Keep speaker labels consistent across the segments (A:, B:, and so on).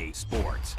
A: EA Sports.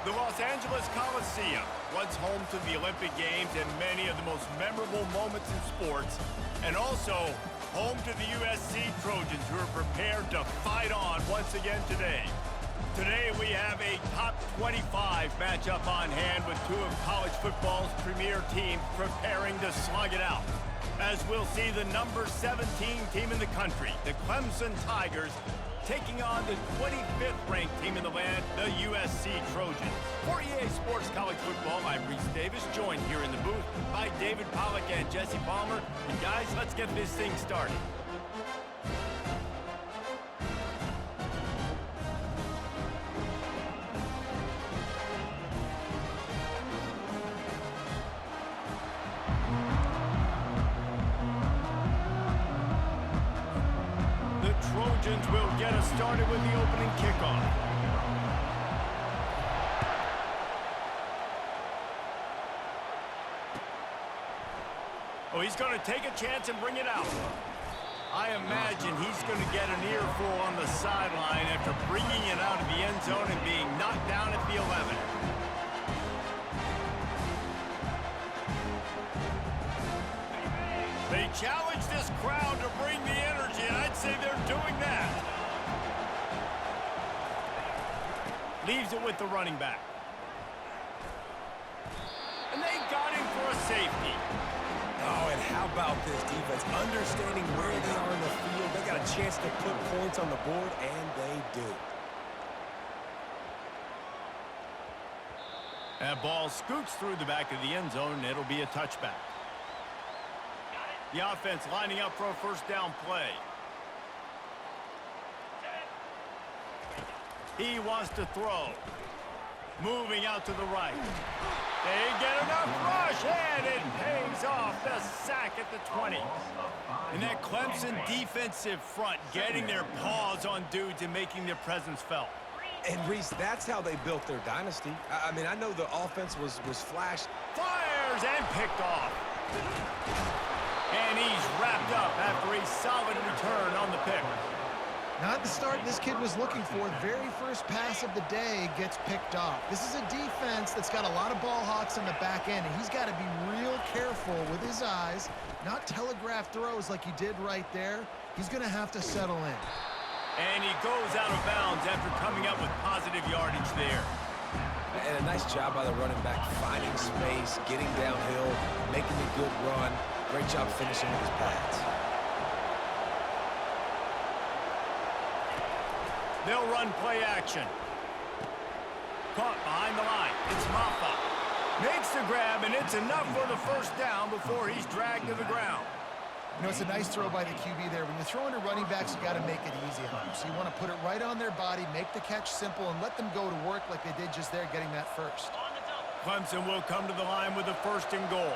B: The Los Angeles Coliseum, once home to the Olympic Games and many of the most memorable moments in sports, and also home to the USC Trojans, who are prepared to fight on once again today. Today we have a top 25 matchup on hand with two of college football's premier teams preparing to slug it out. As we'll see the number 17 team in the country, the Clemson Tigers, taking on the 25th ranked team in the land, the USC Trojans. For EA Sports College Football, I'm Reese Davis, joined here in the booth by David Pollack and Jesse Palmer. And guys, let's get this thing started. Will get us started with the opening kickoff. Oh, he's going to take a chance and bring it out. I imagine he's going to get an earful on the sideline after bringing it out of the end zone and being knocked down at the 11. They challenge this crowd to bring the energy, and I'd say they're doing that. Leaves it with the running back. And they got him for a safety.
C: Oh, and how about this defense? Understanding where they are in the field, they got a chance to put points on the board, and they do.
B: That ball scoots through the back of the end zone, and it'll be a touchback. The offense lining up for a first down play. He wants to throw. Moving out to the right. They get enough rush, and it pays off the sack at the 20. And that Clemson defensive front getting their paws on dudes and making their presence felt.
C: And, Reese, that's how they built their dynasty. I mean, I know the offense was flash.
B: Fires and picked off. And he's wrapped up after a solid return on the pick.
A: Not the start this kid was looking for. Very first pass of the day gets picked off. This is a defense that's got a lot of ball hawks in the back end, and he's got to be real careful with his eyes, not telegraph throws like he did right there. He's going to have to settle in.
B: And he goes out of bounds after coming up with positive yardage there.
C: And a nice job by the running back, finding space, getting downhill, making a good run. Great job finishing with his pads.
B: They'll run play action. Caught behind the line. It's Maffa. Makes the grab, and it's enough for the first down before he's dragged to the ground.
A: You know, it's a nice throw by the QB there. When you're throwing to running backs, you got to make it easy on them. So you want to put it right on their body, make the catch simple, and let them go to work like they did just there, getting that first.
B: Clemson will come to the line with a 1st and goal.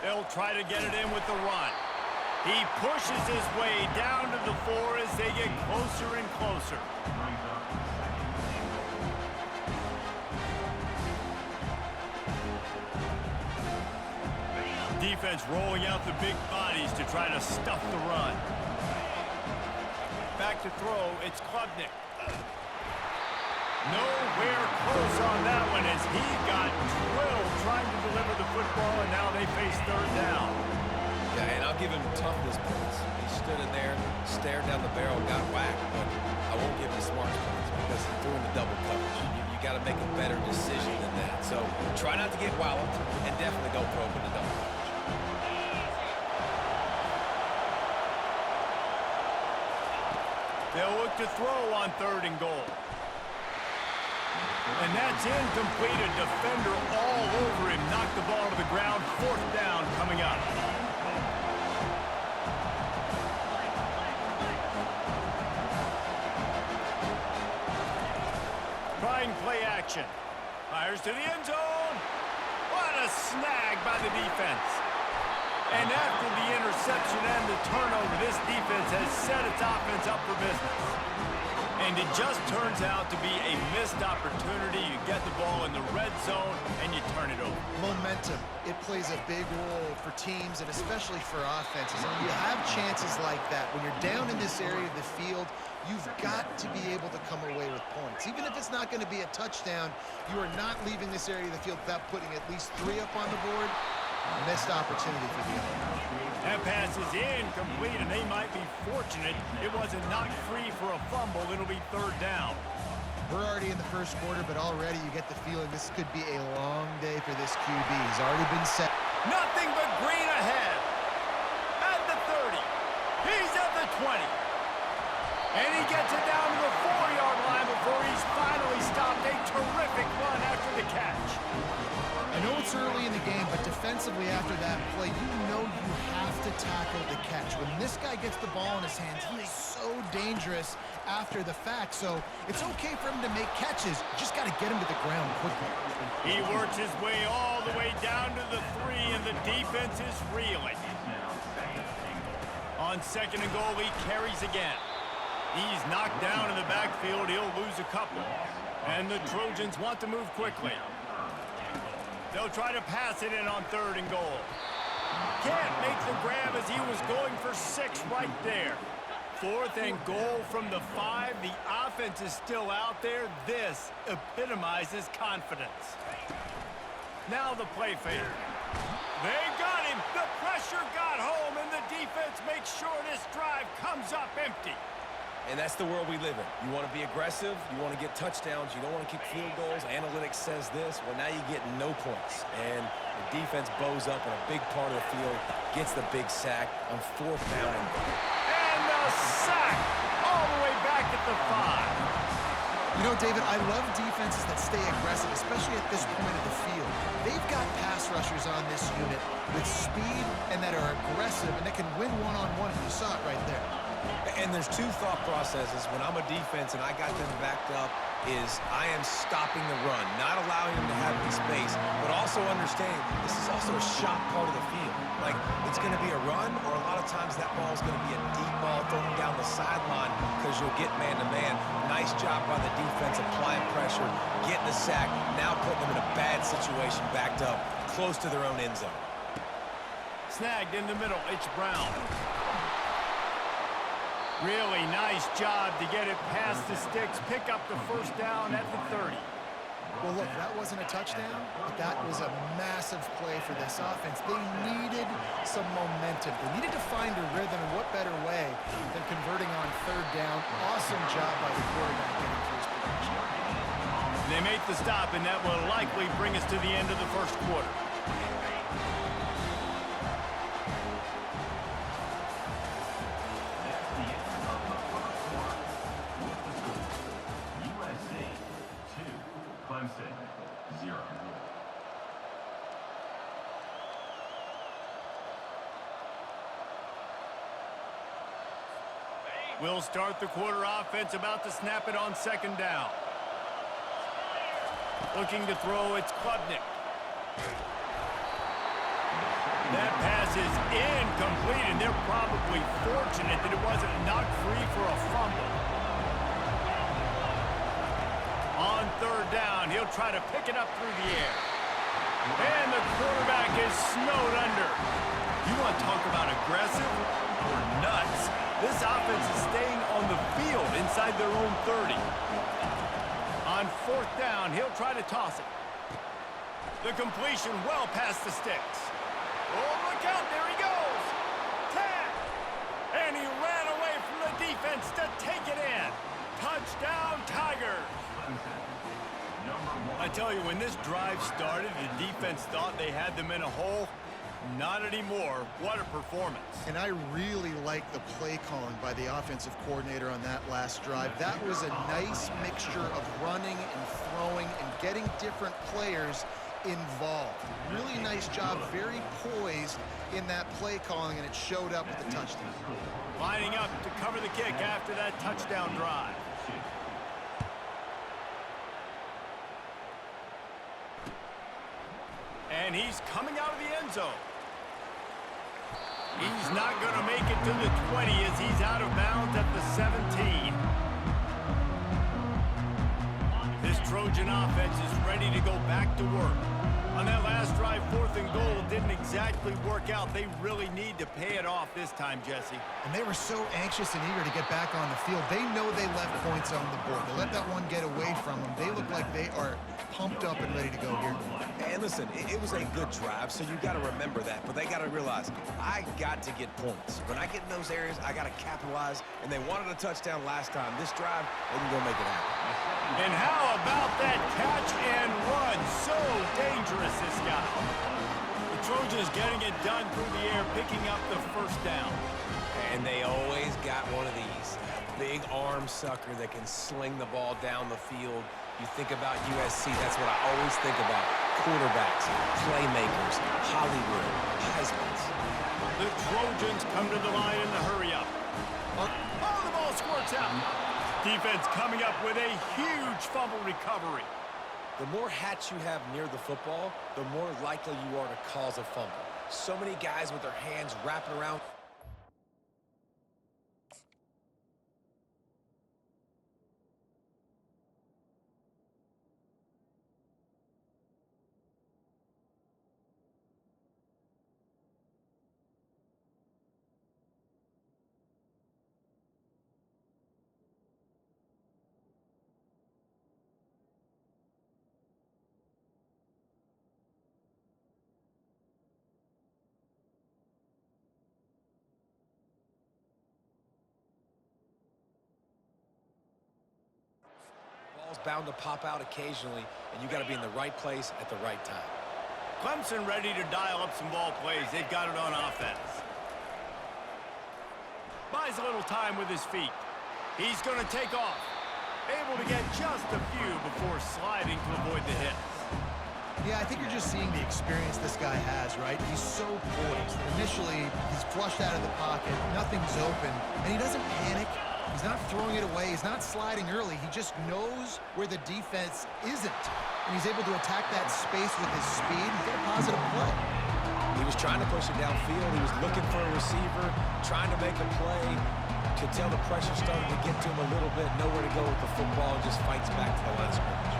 B: They'll try to get it in with the run. He pushes his way down to the 4 as they get closer and closer. Defense rolling out the big bodies to try to stuff the run. Back to throw, it's Klubnik. Nowhere close on that one as he got drilled trying to deliver the football, and now they face 3rd down.
C: Yeah, and I'll give him toughness points. He stood in there, stared down the barrel, got whacked, but I won't give him smarts points because he threw in the double coverage. You got to make a better decision than that. So try not to get walloped, and definitely don't throw up in the double coverage.
B: They'll look to throw on 3rd and goal. And that's incomplete. A defender all over him. Knocked the ball to the ground. 4th down coming up. Trying play action. Fires to the end zone. What a snag by the defense. And after the interception and the turnover, this defense has set its offense up for business. And it just turns out to be a missed opportunity. You get the ball in the red zone, and you turn it over.
A: Momentum. It plays a big role for teams and especially for offenses. And when you have chances like that, when you're down in this area of the field, you've got to be able to come away with points. Even if it's not going to be a touchdown, you are not leaving this area of the field without putting at least 3 up on the board. Missed opportunity for the other.
B: That pass is incomplete, and they might be fortunate it wasn't knocked free for a fumble. It'll be 3rd down.
A: We're already in the 1st quarter, but already you get the feeling this could be a long day for this QB. He's already been set.
B: Nothing but green ahead. At the 30. He's at the 20. And he gets it down to the 4-yard line before he's finally stopped. A terrific run after the catch.
A: I know it's early in the game, but defensively after that play, you know you have to tackle the catch. When this guy gets the ball in his hands, he is so dangerous after the fact. So it's okay for him to make catches. You just got to get him to the ground quickly.
B: He works his way all the way down to the 3, and the defense is reeling. On 2nd and goal, he carries again. He's knocked down in the backfield. He'll lose a couple. And the Trojans want to move quickly. They'll try to pass it in on 3rd and goal. Can't make the grab as he was going for 6 right there. 4th and goal from the 5. The offense is still out there. This epitomizes confidence. Now the play fake. They got him. The pressure got home, and the defense makes sure this drive comes up empty.
C: And that's the world we live in. You want to be aggressive. You want to get touchdowns. You don't want to kick field goals. Analytics says this. Well, now you get no points. And the defense bows up in a big part of the field, gets the big sack on 4th down and goal.
B: And the sack all the way back at the 5.
A: You know, David, I love defenses that stay aggressive, especially at this point of the field. They've got pass rushers on this unit with speed and that are aggressive and that can win one-on-one. You saw it right there.
C: And there's 2 thought processes when I'm a defense and I got them backed up is I am stopping the run, not allowing them to have any space, but also understanding this is also a shot part of the field. Like, it's going to be a run, or a lot of times that ball is going to be a deep ball, throw them down the sideline because you'll get man-to-man. Nice job by the defense applying pressure, getting the sack, now putting them in a bad situation backed up close to their own end zone.
B: Snagged in the middle, it's Brown. Really nice job to get it past the sticks, pick up the first down at the 30.
A: Well, look, that wasn't a touchdown, but that was a massive play for this offense. They needed some momentum. They needed to find a rhythm, and what better way than converting on third down. Awesome job by the quarterback getting through his production.
B: They make the stop, and that will likely bring us to the end of the first quarter. We'll start the quarter offense, about to snap it on second down. Looking to throw, it's Klubnik. That pass is incomplete, and they're probably fortunate that it wasn't knocked free for a fumble. On third down, he'll try to pick it up through the air. And the quarterback is snowed under. You want to talk about aggressive or nuts? This offense is staying on the field inside their own 30. On fourth down, he'll try to toss it. The completion well past the sticks. Oh, look out, there he goes. Tag! And he ran away from the defense to take it in. Touchdown, Tigers! I tell you, when this drive started, the defense thought they had them in a hole. Not anymore. What a performance.
A: And I really like the play calling by the offensive coordinator on that last drive. That was a nice mixture of running and throwing and getting different players involved. Really nice job, very poised in that play calling, and it showed up with the touchdown.
B: Lining up to cover the kick after that touchdown drive. And he's coming out of the end zone. He's not going to make it to the 20 as he's out of bounds at the 17. This Trojan offense is ready to go back to work. On that last drive, 4th and goal didn't exactly work out. They really need to pay it off this time, Jesse.
A: And they were so anxious and eager to get back on the field. They know they left points on the board. They let that one get away from them. They look like they are pumped up and ready to go here.
C: And listen, it was a good drive, so you got to remember that. But they got to realize, I got to get points. When I get in those areas, I got to capitalize. And they wanted a touchdown last time. This drive, they can go make it happen.
B: And how about that catch and run? So dangerous, this guy. The Trojans getting it done through the air, picking up the first down.
C: And they always got one of these. Big arm sucker that can sling the ball down the field. You think about USC, that's what I always think about. Quarterbacks, playmakers, Hollywood, Heismans.
B: The Trojans come to the line in the hurry-up. Oh, the ball squirts out. Defense coming up with a huge fumble recovery.
C: The more hats you have near the football, the more likely you are to cause a fumble. So many guys with their hands wrapping around. Bound to pop out occasionally, and you got to be in the right place at the right time.
B: Clemson ready to dial up some ball plays. They've got it on offense. Buys a little time with his feet. He's going to take off. Able to get just a few before sliding to avoid the hits.
A: Yeah, I think you're just seeing the experience this guy has, right? He's so poised. Initially, he's flushed out of the pocket. Nothing's open, and he doesn't panic. He's not throwing it away. He's not sliding early. He just knows where the defense isn't. And he's able to attack that space with his speed and get a positive play.
C: He was trying to push it downfield. He was looking for a receiver, trying to make a play. Could tell the pressure started to get to him a little bit. Nowhere to go with the football, just fights back to the line of scrimmage.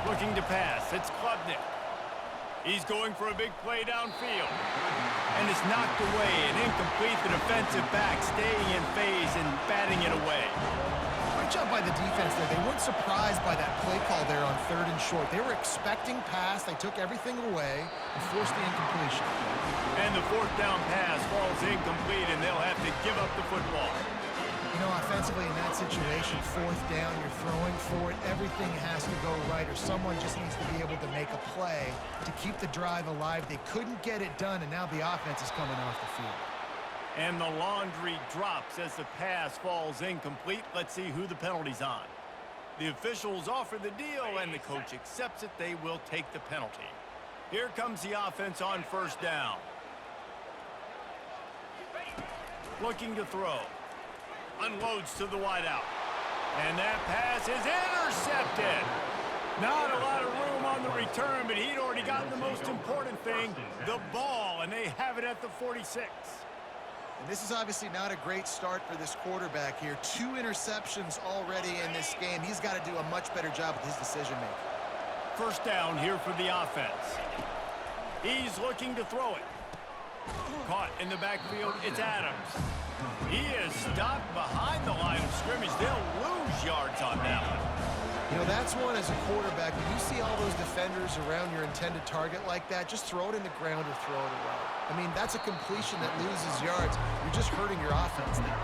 B: Looking to pass, it's Klubnik. He's going for a big play downfield. And it's knocked away and incomplete. The defensive back staying in phase and batting it away.
A: Great job by the defense there. They weren't surprised by that play call there on 3rd and short. They were expecting pass. They took everything away and forced the incompletion.
B: And the 4th down pass falls incomplete, and they'll have to give up the football.
A: You know, offensively in that situation, 4th down, you're throwing for it. Everything has to go right, or someone just needs to be able to make a play to keep the drive alive. They couldn't get it done, and now the offense is coming off the field.
B: And the laundry drops as the pass falls incomplete. Let's see who the penalty's on. The officials offer the deal, and the coach accepts it. They will take the penalty. Here comes the offense on 1st down. Looking to throw. Unloads to the wideout. And that pass is intercepted. Not a lot of room on the return, but he'd already gotten the most important thing, the ball, and they have it at the 46.
A: And this is obviously not a great start for this quarterback here. 2 interceptions already in this game. He's got to do a much better job with his decision-making.
B: 1st down here for the offense. He's looking to throw it. Caught in the backfield, it's Adams. He is stopped behind the line of scrimmage. They'll lose yards on that one.
A: You know, that's one as a quarterback. When you see all those defenders around your intended target like that, just throw it in the ground or throw it away. I mean, that's a completion that loses yards. You're just hurting your offense there.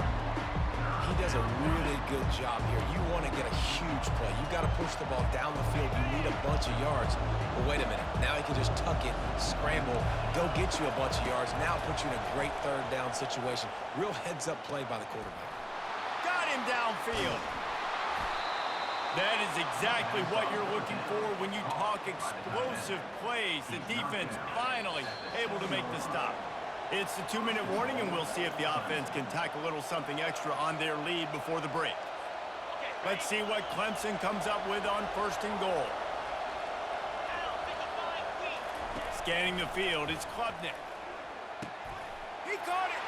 C: He does a really good job here. You want to get a huge play. You've got to push the ball down the field. You need a bunch of yards. But wait a minute. Now he can just tuck it, scramble, go get you a bunch of yards. Now put you in a great 3rd down situation. Real heads-up play by the quarterback.
B: Got him downfield. That is exactly what you're looking for when you talk explosive plays. The defense finally able to make the stop. It's the 2-minute warning, and we'll see if the offense can tack a little something extra on their lead before the break. Let's see what Clemson comes up with on 1st and goal. Scanning the field, it's Klubnik. He caught it.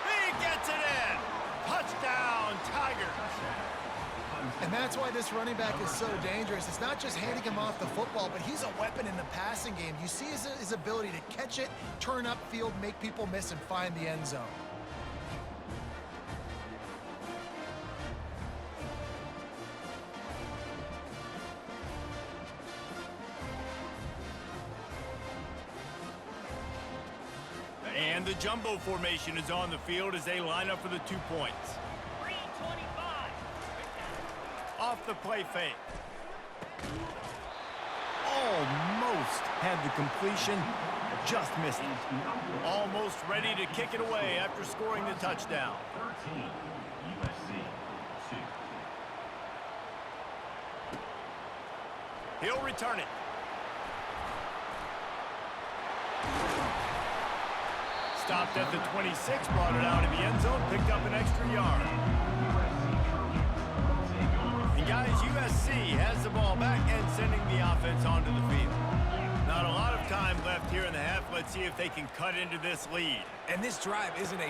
B: He gets it in. Touchdown, Tigers.
A: And that's why this running back is so dangerous. It's not just handing him off the football, but he's a weapon in the passing game. You see his ability to catch it, turn upfield, make people miss, and find the end zone.
B: And the jumbo formation is on the field as they line up for the 2 points. Off the play fake. Almost had the completion, just missed it. Almost ready to kick it away after scoring the touchdown. He'll return it. Stopped at the 26, brought it out of the end zone, picked up an extra yard. And guys, USC has the ball back and sending the offense onto the field. Not a lot of time left here in the half. Let's see if they can cut into this lead.
C: And this drive isn't a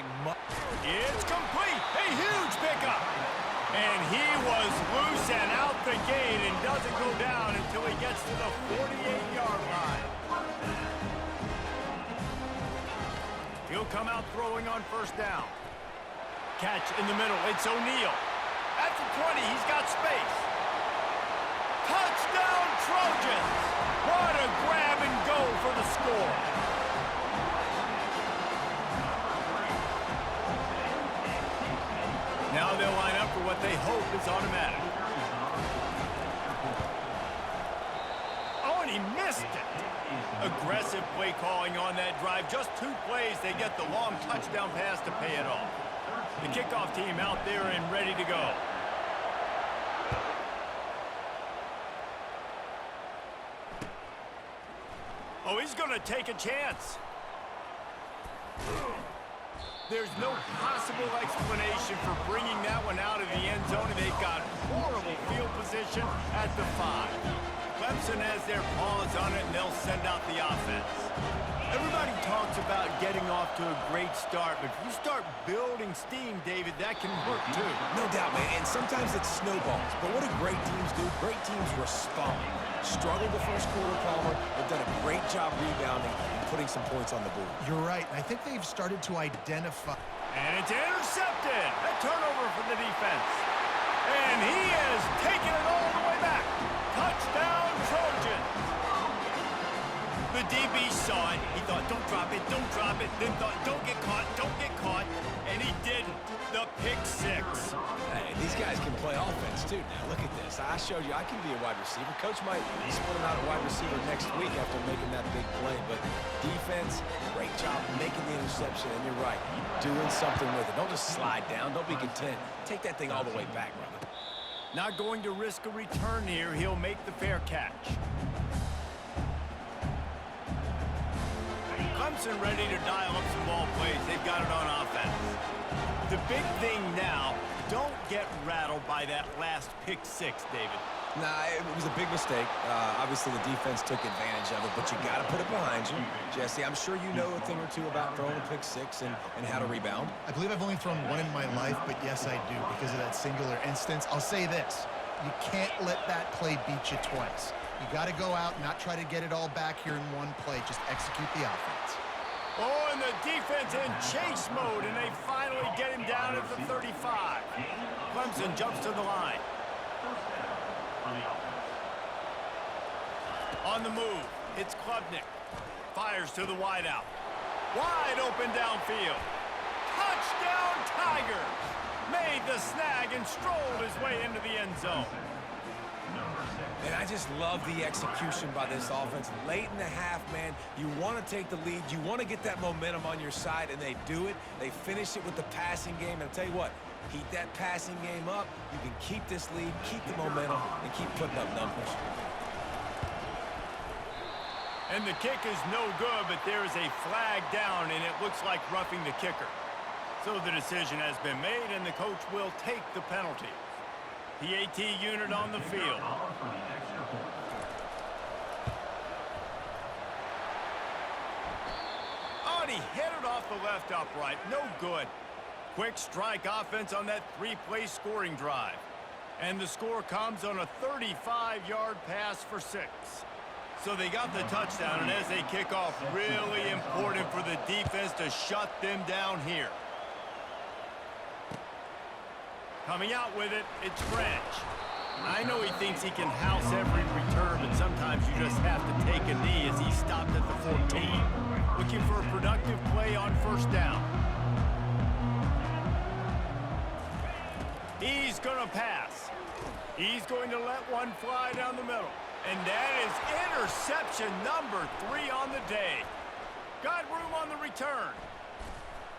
B: It's complete. A huge pickup. And he was loose and out the gate and doesn't go down until he gets to the 48-yard line. He'll come out throwing on 1st down. Catch in the middle. It's O'Neal. At the 20, he's got space. Touchdown, Trojans! What a grab and go for the score. Now they'll line up for what they hope is automatic. Oh, and he missed it. Aggressive play calling on that drive. Just 2 plays, they get the long touchdown pass to pay it off. The kickoff team out there and ready to go. Oh, he's going to take a chance. There's no possible explanation for bringing that one out of the end zone, and they've got horrible field position at the 5. Clemson has their paws on it, and they'll send out the offense. Everybody talks about getting off to a great start, but if you start building steam, David, that can work too.
C: No doubt, man, and sometimes it snowballs. But what do great teams do? Great teams respond. Struggled the first quarter, Palmer. They've done a great job rebounding and putting some points on the board.
A: You're right, and I think they've started to identify.
B: And it's intercepted. A turnover for the defense. And he has taken it all the way back. Touchdown, Trojans. The DB saw it. He thought, don't drop it, don't drop it. Then thought, don't get caught, don't get caught. And he didn't. The pick six.
C: Hey, these guys can play offense, too. Now, look at this. I showed you I can be a wide receiver. Coach might split him out a wide receiver next week after making that big play. But defense, great job making the interception. And you're right, doing something with it. Don't just slide down. Don't be content. Take that thing all the way back, brother.
B: Not going to risk a return here. He'll make the fair catch. Clemson ready to dial up some ball plays. They've got it on offense. The big thing now, don't get rattled by that last pick six, David.
C: Nah, it was a big mistake. Obviously, the defense took advantage of it, but you got to put it behind you. Jesse, I'm sure you know a thing or two about throwing a pick six and how to rebound.
A: I believe I've only thrown one in my life, but yes, I do because of that singular instance. I'll say this. You can't let that play beat you twice. You got to go out and not try to get it all back here in one play. Just execute the offense.
B: Oh, and the defense in chase mode, and they finally get him down at the 35. Clemson jumps to the line. On the move, it's Klubnik. Fires to the wideout. Wide open downfield. Touchdown, Tigers! Made the snag and strolled his way into the end zone.
C: And I just love the execution by this offense. Late in the half, man, you want to take the lead. You want to get that momentum on your side, and they do it. They finish it with the passing game. And I'll tell you what, heat that passing game up. You can keep this lead, keep the momentum, and keep putting up numbers.
B: And the kick is no good, but there is a flag down, and it looks like roughing the kicker. So the decision has been made, and the coach will take the penalty. PAT unit on the field. Oh, and he hit it off the left upright. No good. Quick strike offense on that three-play scoring drive. And the score comes on a 35-yard pass for 6. So they got the touchdown, and as they kick off, really important for the defense to shut them down here. Coming out with it, it's Branch. I know he thinks he can house every return, but sometimes you just have to take a knee as he stopped at the 14. Looking for a productive play on first down. He's going to pass. He's going to let one fly down the middle. And that is interception number 3 on the day. Got room on the return.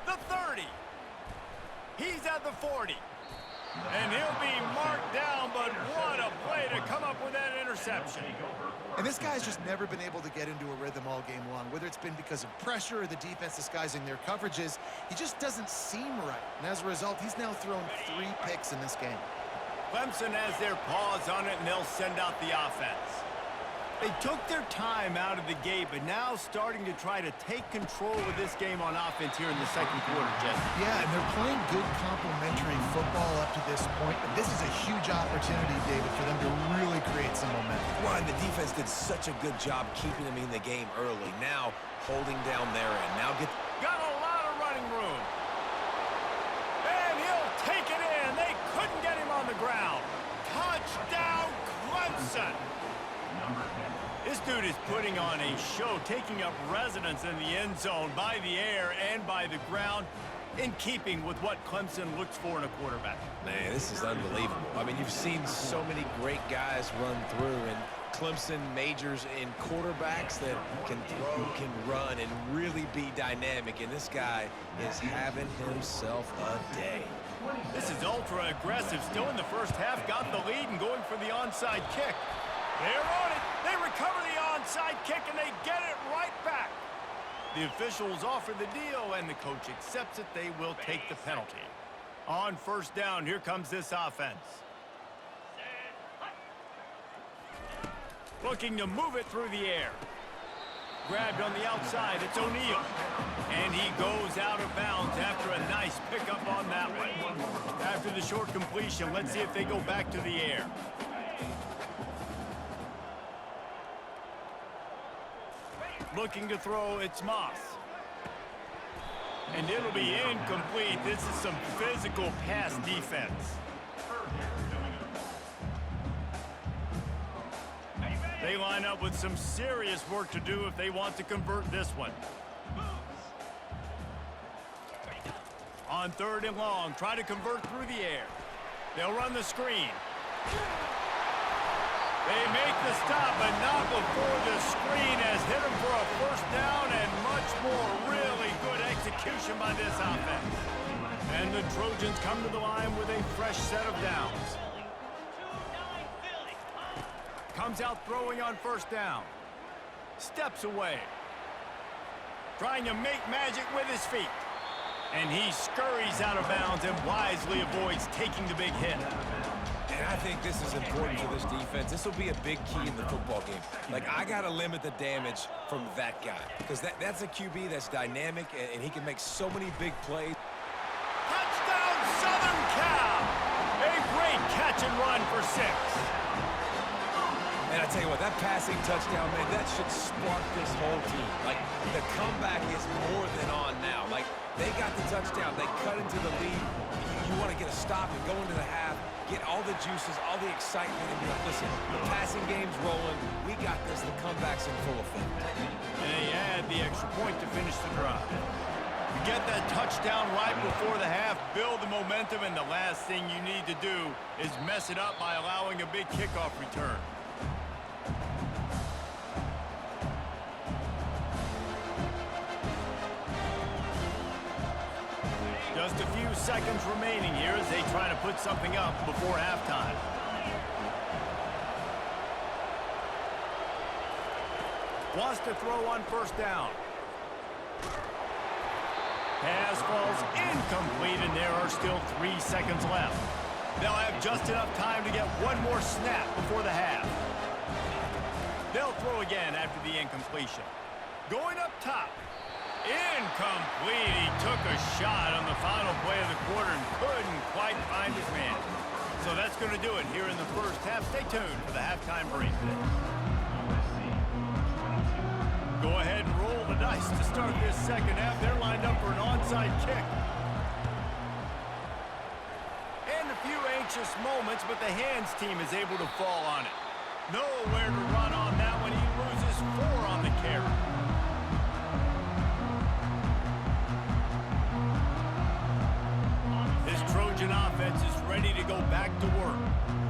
B: The 30. He's at the 40. And he'll be marked down, but what a play to come up with that interception.
A: And this guy's just never been able to get into a rhythm all game long, whether it's been because of pressure or the defense disguising their coverages. He just doesn't seem right. And as a result, he's now thrown 3 picks in this game.
B: Clemson has their paws on it, and they'll send out the offense. They took their time out of the gate, but now starting to try to take control of this game on offense here in the second quarter, Jesse.
A: Yeah, and they're playing good complementary football up to this point. And this is a huge opportunity, David, for them to really create some momentum.
C: Well, and the defense did such a good job keeping them in the game early. Now, holding down their end. Now
B: Got a lot of running room. And he'll take it in. They couldn't get him on the ground. Touchdown, Clemson. This dude is putting on a show, taking up residence in the end zone by the air and by the ground, in keeping with what Clemson looks for in a quarterback.
C: Man, this is unbelievable. I mean, you've seen so many great guys run through, and Clemson majors in quarterbacks that can throw, can run, and really be dynamic, and this guy is having himself a day.
B: This is ultra aggressive. Still in the first half, got the lead and going for the onside kick. They're on it. They recover the onside kick, and they get it right back. The officials offer the deal, and the coach accepts it. They will take the penalty. On first down, here comes this offense. Looking to move it through the air. Grabbed on the outside. It's O'Neal. And he goes out of bounds after a nice pickup on that one. After the short completion, let's see if they go back to the air. Looking to throw, it's Moss. And it'll be incomplete. This is some physical pass defense. They line up with some serious work to do if they want to convert this one. On 3rd and long, try to convert through the air. They'll run the screen. They make the stop, but not before the screen has hit them for a first down and much more. Really good execution by this offense. And the Trojans come to the line with a fresh set of downs. Comes out throwing on 1st down. Steps away. Trying to make magic with his feet. And he scurries out of bounds and wisely avoids taking the big hit.
C: And I think this is important for this defense. This will be a big key in the football game. Like, I got to limit the damage from that guy. Because that's a QB that's dynamic, and he can make so many big plays.
B: Touchdown, Southern Cal! A great catch and run for 6.
C: And I tell you what, that passing touchdown, man, that should spark this whole team. Like, the comeback is more than on now. Like, they got the touchdown. They cut into the lead. You want to get a stop and go into the half, get all the juices, all the excitement, and be like, listen, the passing game's rolling. We got this. The comeback's in full effect.
B: And they add the extra point to finish the drive. You get that touchdown right before the half, build the momentum, and the last thing you need to do is mess it up by allowing a big kickoff return. Just a few seconds remaining here as they try to put something up before halftime. Wants to throw on 1st down. Pass falls incomplete, and there are still 3 seconds left. They'll have just enough time to get one more snap before the half. They'll throw again after the incompletion. Going up top. Incomplete. He took a shot on the final play of the quarter and couldn't quite find his man. So that's going to do it here in the first half. Stay tuned for the halftime break. Go ahead and roll the dice to start this second half. They're lined up for an onside kick. And a few anxious moments, but the hands team is able to fall on it. Nowhere to run on that one. He loses 4 on the carry. Trojan offense is ready to go back to work.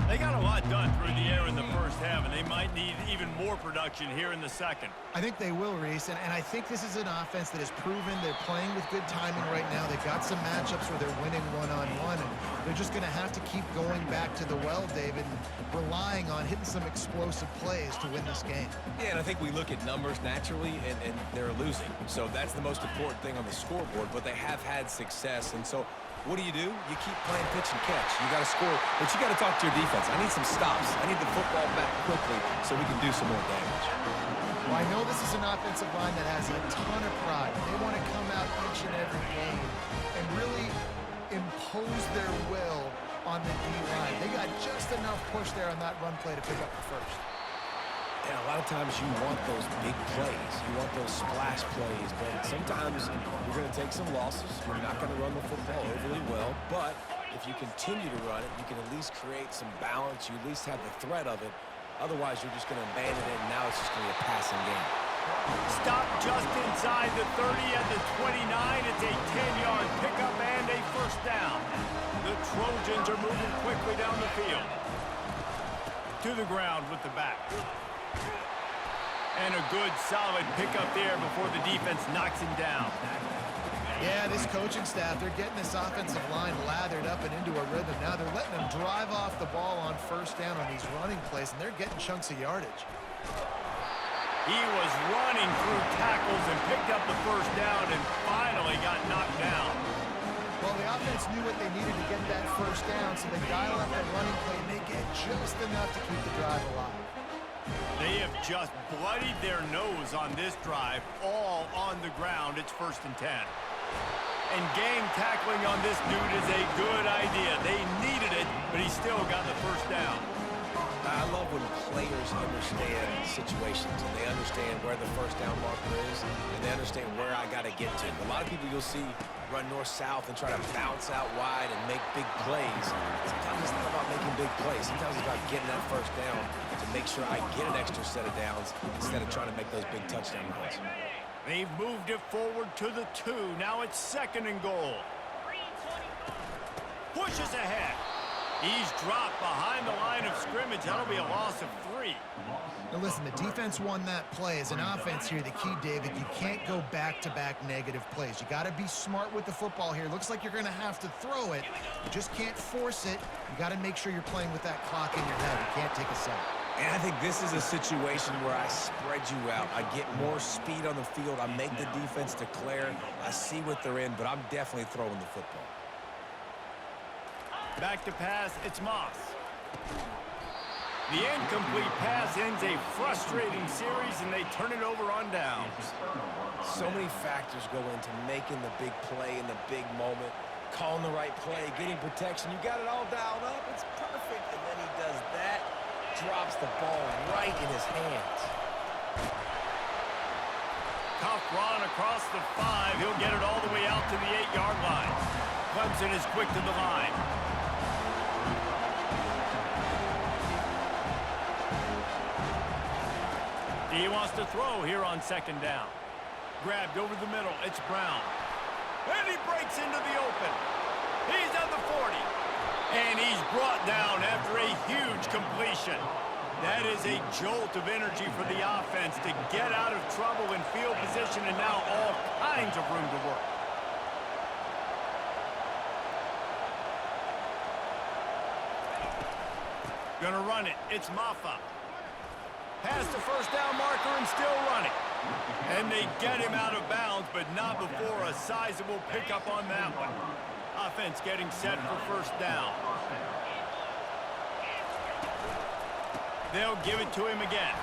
B: They got a lot done through the air in the first half, and they might need even more production here in the second.
A: I think they will, Reese, and I think this is an offense that has proven they're playing with good timing right now. They've got some matchups where they're winning one-on-one, and they're just going to have to keep going back to the well, David, and relying on hitting some explosive plays to win this game.
C: Yeah, and I think we look at numbers naturally, and they're losing. So that's the most important thing on the scoreboard, but they have had success, and so what do? You keep playing pitch and catch. You got to score, but you got to talk to your defense. I need some stops. I need the football back quickly so we can do some more damage.
A: Well, I know this is an offensive line that has a ton of pride. They want to come out each and every game and really impose their will on the D-line. They got just enough push there on that run play to pick up the first.
C: And a lot of times you want those big plays. You want those splash plays. But sometimes you're going to take some losses. You're not going to run the football overly well. But if you continue to run it, you can at least create some balance. You at least have the threat of it. Otherwise, you're just going to abandon it, and now it's just going to be a passing game.
B: Stop just inside the 30 at the 29. It's a 10-yard pickup and a first down. The Trojans are moving quickly down the field. To the ground with the back. And a good, solid pickup there before the defense knocks him down.
A: Yeah, this coaching staff, they're getting this offensive line lathered up and into a rhythm. Now they're letting them drive off the ball on first down on these running plays, and they're getting chunks of yardage.
B: He was running through tackles and picked up the first down and finally got knocked down.
A: Well, the offense knew what they needed to get that first down, so they dial up that running play, and they get just enough to keep the drive alive.
B: They have just bloodied their nose on this drive, all on the ground. It's 1st and 10. And game tackling on this dude is a good idea. They needed it, but he still got the 1st down.
C: I love when players understand situations and they understand where the 1st down marker is and they understand where I got to get to. A lot of people you'll see run north-south and try to bounce out wide and make big plays. Sometimes it's not about making big plays. Sometimes it's about getting that 1st down to make sure I get an extra set of downs instead of trying to make those big touchdown runs.
B: They've moved it forward to the 2. Now it's 2nd and goal. Pushes ahead. He's dropped behind the line of scrimmage. That'll be a loss of 3.
A: Now listen, the defense won that play. As an offense here, the key, David, you can't go back-to-back negative plays. You got to be smart with the football here. Looks like you're going to have to throw it. You just can't force it. You got to make sure you're playing with that clock in your head. You can't take a sack.
C: And I think this is a situation where I spread you out. I get more speed on the field. I make the defense declare. I see what they're in, but I'm definitely throwing the football.
B: Back to pass, it's Moss. The incomplete pass ends a frustrating series, and they turn it over on downs.
C: So many factors go into making the big play in the big moment, calling the right play, getting protection. You got it all dialed up. It's perfect. And then he does that, drops the ball right in his hands.
B: Tough run across the 5. He'll get it all the way out to the 8-yard line. Clemson is quick to the line. He wants to throw here on 2nd down. Grabbed over the middle. It's Brown. And he breaks into the open. He's at the 40. And he's brought down after a huge completion. That is a jolt of energy for the offense to get out of trouble in field position, and now all kinds of room to work. Gonna run it. It's Maffa. Past the 1st down marker and still running. And they get him out of bounds, but not before a sizable pickup on that one. Offense getting set for 1st down. They'll give it to him again.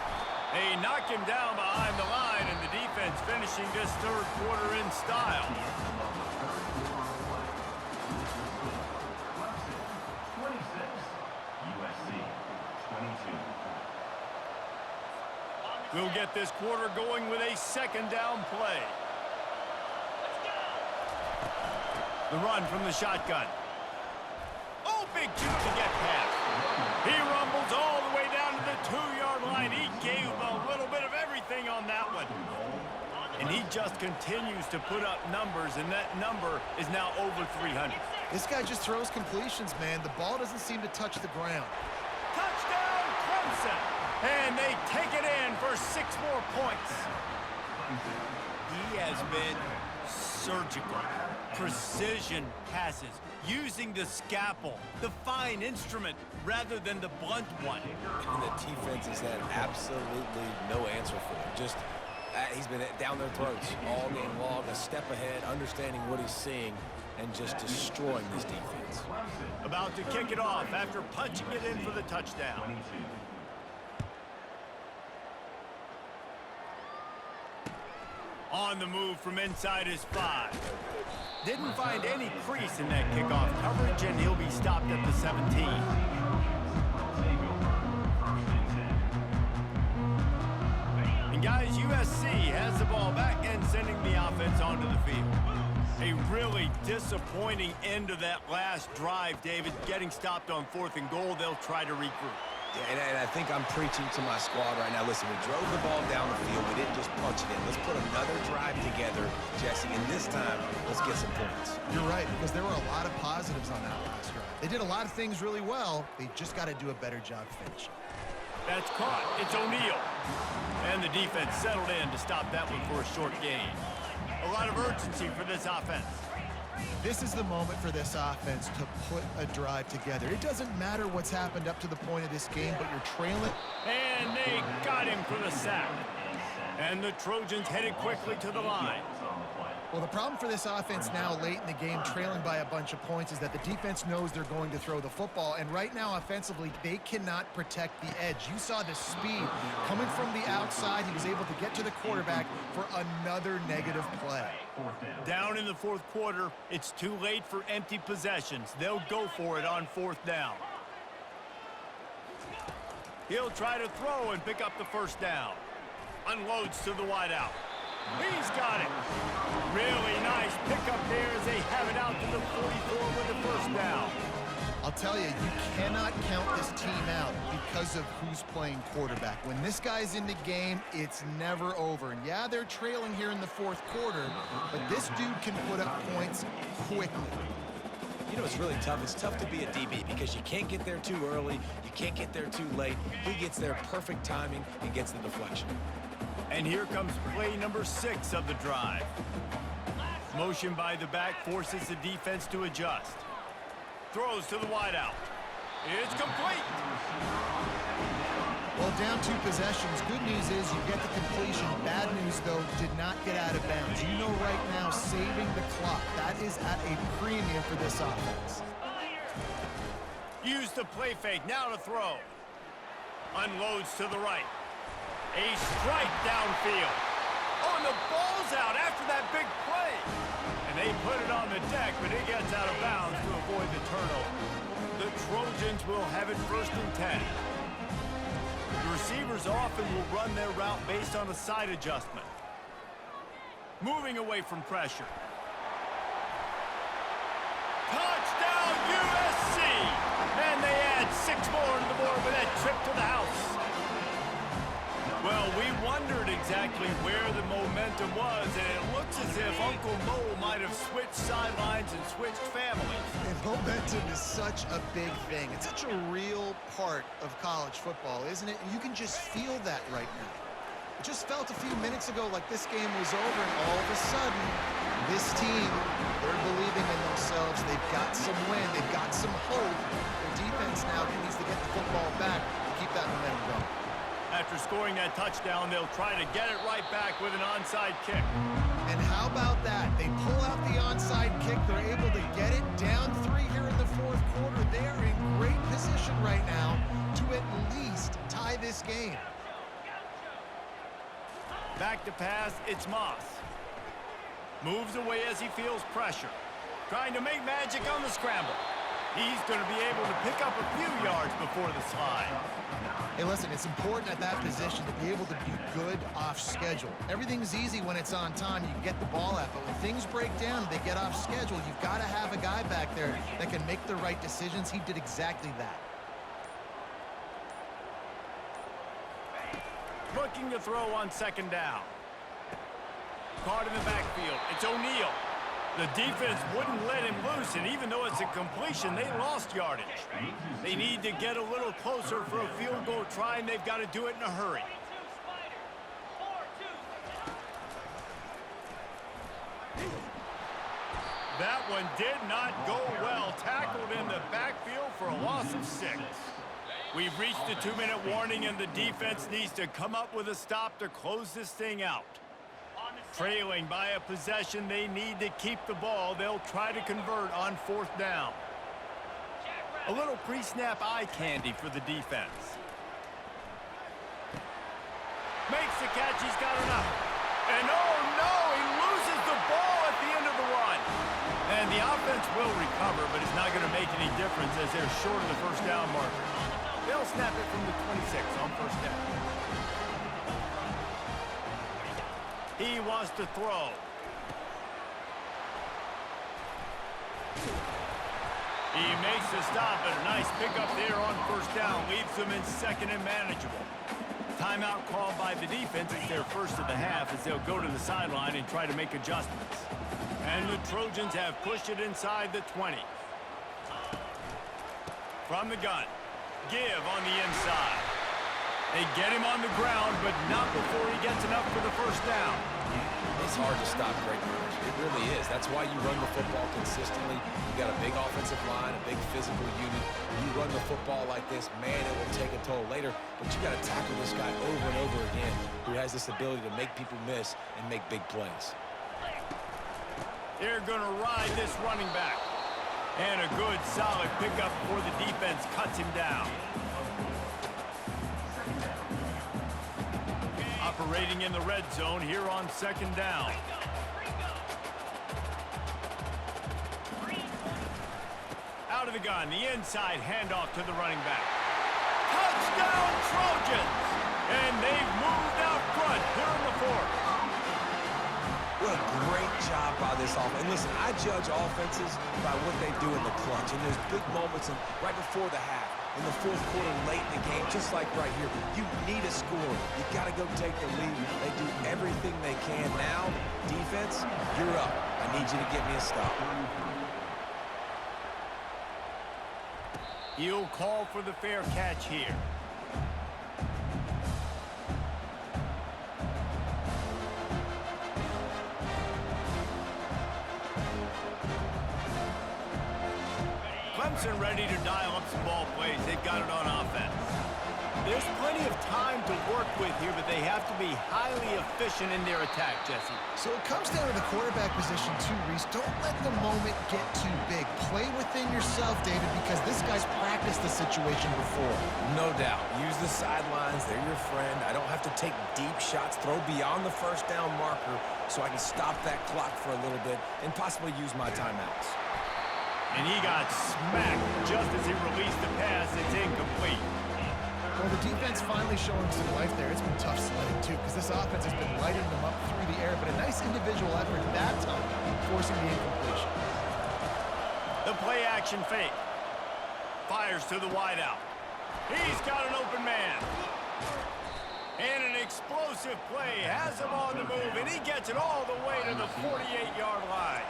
B: They knock him down behind the line, and the defense finishing this 3rd quarter in style. We'll get this quarter going with a 2nd down play. The run from the shotgun. Oh, big juke to get past. He rumbles all the way down to the 2-yard line. He gave a little bit of everything on that one. And he just continues to put up numbers, and that number is now over 300.
A: This guy just throws completions, man. The ball doesn't seem to touch the ground.
B: Touchdown, Clemson! And they take it in for 6 more points. He has been surgical. Precision passes, using the scalpel, the fine instrument, rather than the blunt one.
C: And the defense has had absolutely no answer for him. Just, he's been down their throats all game long, a step ahead, understanding what he's seeing, and just destroying this defense.
B: About to kick it off after punching it in for the touchdown. On the move from inside his 5. Didn't find any crease in that kickoff coverage, and he'll be stopped at the 17. And guys, USC has the ball back and sending the offense onto the field. A really disappointing end of that last drive, David. Getting stopped on 4th and goal, they'll try to regroup.
C: Yeah, and I think I'm preaching to my squad right now. Listen, we drove the ball down the field. We didn't just punch it in. Let's put another drive together, Jesse, and this time, let's get some points.
A: You're right, because there were a lot of positives on that last drive. They did a lot of things really well. They just got to do a better job finishing.
B: That's caught. It's O'Neal. And the defense settled in to stop that one for a short gain. A lot of urgency for this offense.
A: This is the moment for this offense to put a drive together. It doesn't matter what's happened up to the point of this game, but you're trailing.
B: And they got him for the sack. And the Trojans headed quickly to the line.
A: Well, the problem for this offense now late in the game, trailing by a bunch of points, is that the defense knows they're going to throw the football. And right now, offensively, they cannot protect the edge. You saw the speed coming from the outside. He was able to get to the quarterback for another negative play.
B: Down in the fourth quarter, it's too late for empty possessions. They'll go for it on fourth down. He'll try to throw and pick up the first down. Unloads to the wideout. He's got it. Really nice pickup there as they have it out to the 44 with the first down.
A: I'll tell you, you cannot count this team out because of who's playing quarterback. When this guy's in the game, it's never over. And yeah, they're trailing here in the fourth quarter, but this dude can put up points quickly.
C: You know, it's really tough. It's tough to be a DB because you can't get there too early. You can't get there too late. He gets there perfect timing and gets the deflection.
B: And here comes play number 6 of the drive. Motion by the back forces the defense to adjust. Throws to the wideout. It's complete.
A: Well, down 2 possessions. Good news is you get the completion. Bad news, though, did not get out of bounds. You know right now, saving the clock. That is at a premium for this offense.
B: Use the play fake. Now to throw. Unloads to the right. A strike downfield. Oh, and the ball's out after that big play. And they put it on the deck, but it gets out of bounds to avoid the turnover. The Trojans will have it 1st and 10. The receivers often will run their route based on a side adjustment. Moving away from pressure. Touchdown USC! And they add 6 more to the board with that trip to the house. Well, we wondered exactly where the momentum was, and it looks as if Uncle Mo might have switched sidelines and switched families.
A: And momentum is such a big thing. It's such a real part of college football, isn't it? And you can just feel that right now. It just felt a few minutes ago like this game was over, and all of a sudden, this team, they're believing in themselves. They've got some wind. They've got some hope. Their defense now needs to get the football back and keep that momentum going.
B: After scoring that touchdown, they'll try to get it right back with an onside kick.
A: And how about that? They pull out the onside kick. They're able to get it down 3 here in the fourth quarter. They're in great position right now to at least tie this game.
B: Back to pass, it's Moss. Moves away as he feels pressure. Trying to make magic on the scramble. He's going to be able to pick up a few yards before the slide.
A: Hey, listen, it's important at that position to be able to be good off schedule. Everything's easy when it's on time. You can get the ball out, but when things break down, they get off schedule. You've got to have a guy back there that can make the right decisions. He did exactly that.
B: Looking to throw on 2nd down. Caught in the backfield. It's O'Neal. The defense wouldn't let him loose, and even though it's a completion, they lost yardage. They need to get a little closer for a field goal try, and they've got to do it in a hurry. That one did not go well. Tackled in the backfield for a loss of 6. We've reached the 2-minute warning, and the defense needs to come up with a stop to close this thing out. Trailing by a possession, they need to keep the ball. They'll try to convert on 4th down. A little pre-snap eye candy for the defense. Makes the catch, he's got enough. And oh no, he loses the ball at the end of the run. And the offense will recover, but it's not going to make any difference as they're short of the 1st down marker. They'll snap it from the 26 on 1st down. He wants to throw. He makes the stop, and a nice pickup there on 1st down. Leaves them in 2nd and manageable. Timeout called by the defense. It's their first of the half as they'll go to the sideline and try to make adjustments. And the Trojans have pushed it inside the 20. From the gun. Give on the inside. They get him on the ground, but not before he gets enough for the 1st down.
C: It's hard to stop great runners. It really is. That's why you run the football consistently. You got a big offensive line, a big physical unit. You run the football like this, man, it will take a toll later. But you got to tackle this guy over and over again who has this ability to make people miss and make big plays.
B: They're going to ride this running back. And a good, solid pickup before the defense cuts him down. Operating in the red zone here on 2nd down. Out of the gun, the inside handoff to the running back. Touchdown, Trojans! And they've moved out front here in the 4th.
C: What a great job by this offense. And listen, I judge offenses by what they do in the clutch. And there's big moments right before the half, in the 4th quarter, late in the game, just like right here. You need a score. You got to go take the lead. They do everything they can. Now, defense, you're up. I need you to get me a stop.
B: He'll call for the fair catch here. Clemson ready to dial up some ball plays. They've got it on offense. There's plenty of time to work with here, but they have to be highly efficient in their attack, Jesse.
A: So it comes down to the quarterback position too, Reese. Don't let the moment get too big. Play within yourself, David, because this guy's practiced the situation before.
C: No doubt. Use the sidelines. They're your friend. I don't have to take deep shots, throw beyond the 1st down marker so I can stop that clock for a little bit and possibly use my timeouts.
B: And he got smacked just as he released the pass. It's incomplete.
A: Well, the defense finally showing some life there. It's been tough sledding, too, because this offense has been lighting them up through the air, but a nice individual effort that time, forcing the incompletion.
B: The play-action fake. Fires to the wideout. He's got an open man. And an explosive play has him on the move, and he gets it all the way to the 48-yard line.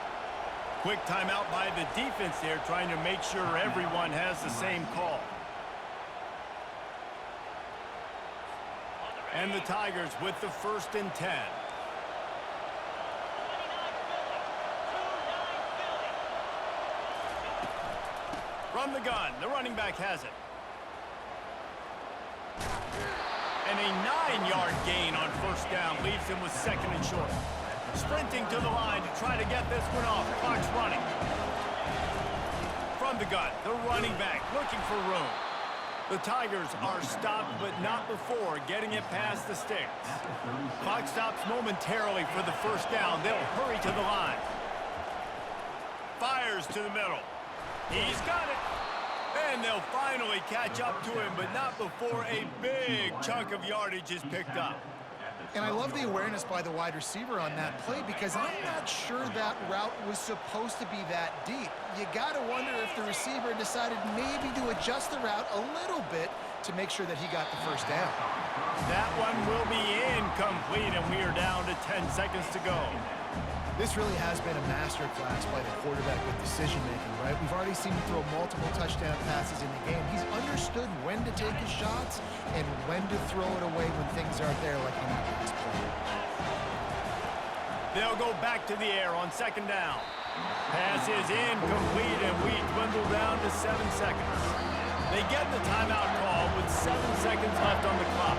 B: Quick timeout by the defense there, trying to make sure everyone has the same call. And the Tigers with the 1st and 10. From the gun, the running back has it. And a 9-yard gain on 1st down leaves him with 2nd and short. Sprinting to the line to try to get this one off. Clock's running. From the gun, the running back looking for room. The Tigers are stopped, but not before getting it past the sticks. Clock stops momentarily for the 1st down. They'll hurry to the line. Fires to the middle. He's got it. And they'll finally catch up to him, but not before a big chunk of yardage is picked up.
A: And I love the awareness by the wide receiver on that play because I'm not sure that route was supposed to be that deep. You got to wonder if the receiver decided maybe to adjust the route a little bit to make sure that he got the 1st down.
B: That one will be incomplete, and we are down to 10 seconds to go.
A: This really has been a masterclass by the quarterback with decision-making, right? We've already seen him throw multiple touchdown passes in the game. He's understood when to take his shots and when to throw it away when things aren't there, like on that last play.
B: They'll go back to the air on 2nd down. Pass is incomplete, and we dwindle down to 7 seconds. They get the timeout call with 7 seconds left on the clock.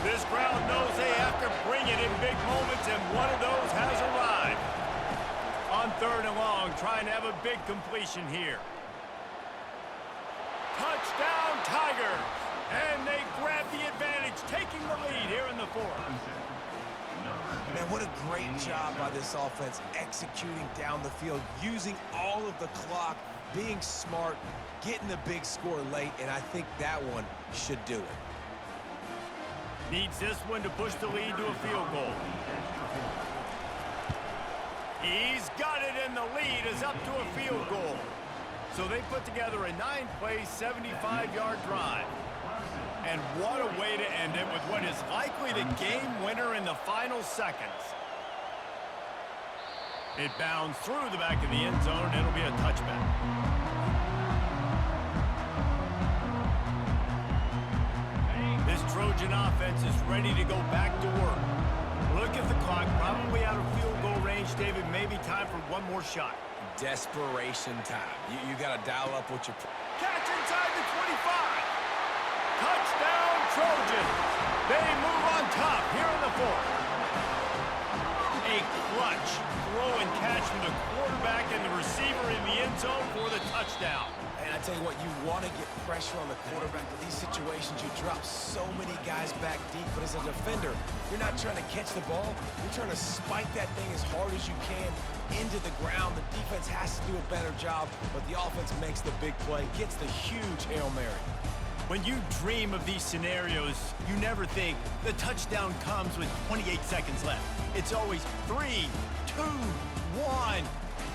B: This crowd knows they have to bring it in big moments, and one of those has arrived. On 3rd and long, trying to have a big completion here. Touchdown, Tigers! And they grab the advantage, taking the lead here in the 4th.
C: Man, what a great job by this offense executing down the field, using all of the clock, being smart, getting the big score late, and I think that one should do it.
B: Needs this one to push the lead to a field goal. He's got it, and the lead is up to a field goal. So they put together a 9-play, 75-yard drive. And what a way to end it with what is likely the game winner in the final seconds. It bounds through the back of the end zone, and it'll be a touchback. This Trojan offense is ready to go back to work. Look at the clock, probably out of field goal range, David. Maybe time for one more shot.
C: Desperation time. You got to dial up what you're...
B: Catch inside the 25. Touchdown, Trojans. They move on top here in the fourth. A clutch throw and catch from the quarterback and the receiver in the end zone for the touchdown.
C: And I tell you what, you want to get pressure on the quarterback. In these situations, you drop so many guys back deep. But as a defender, you're not trying to catch the ball. You're trying to spike that thing as hard as you can into the ground. The defense has to do a better job, but the offense makes the big play, gets the huge Hail Mary.
B: When you dream of these scenarios, you never think the touchdown comes with 28 seconds left. It's always 3, 2, 1,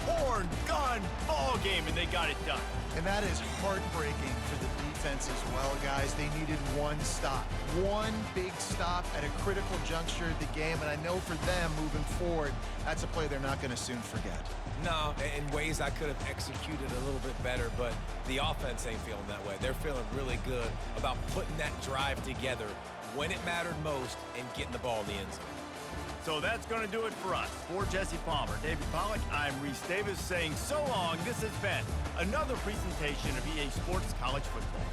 B: horn, gun, ball game, and they got it done.
A: And that is heartbreaking for the defense as well, guys. They needed one stop. One big stop at a critical juncture of the game, and I know for them moving forward, that's a play they're not going to soon forget.
C: No, in ways I could have executed a little bit better, but the offense ain't feeling that way. They're feeling really good about putting that drive together when it mattered most and getting the ball in the end zone.
B: So that's going to do it for us. For Jesse Palmer, David Pollack, I'm Reese Davis saying so long. This has been another presentation of EA Sports College Football.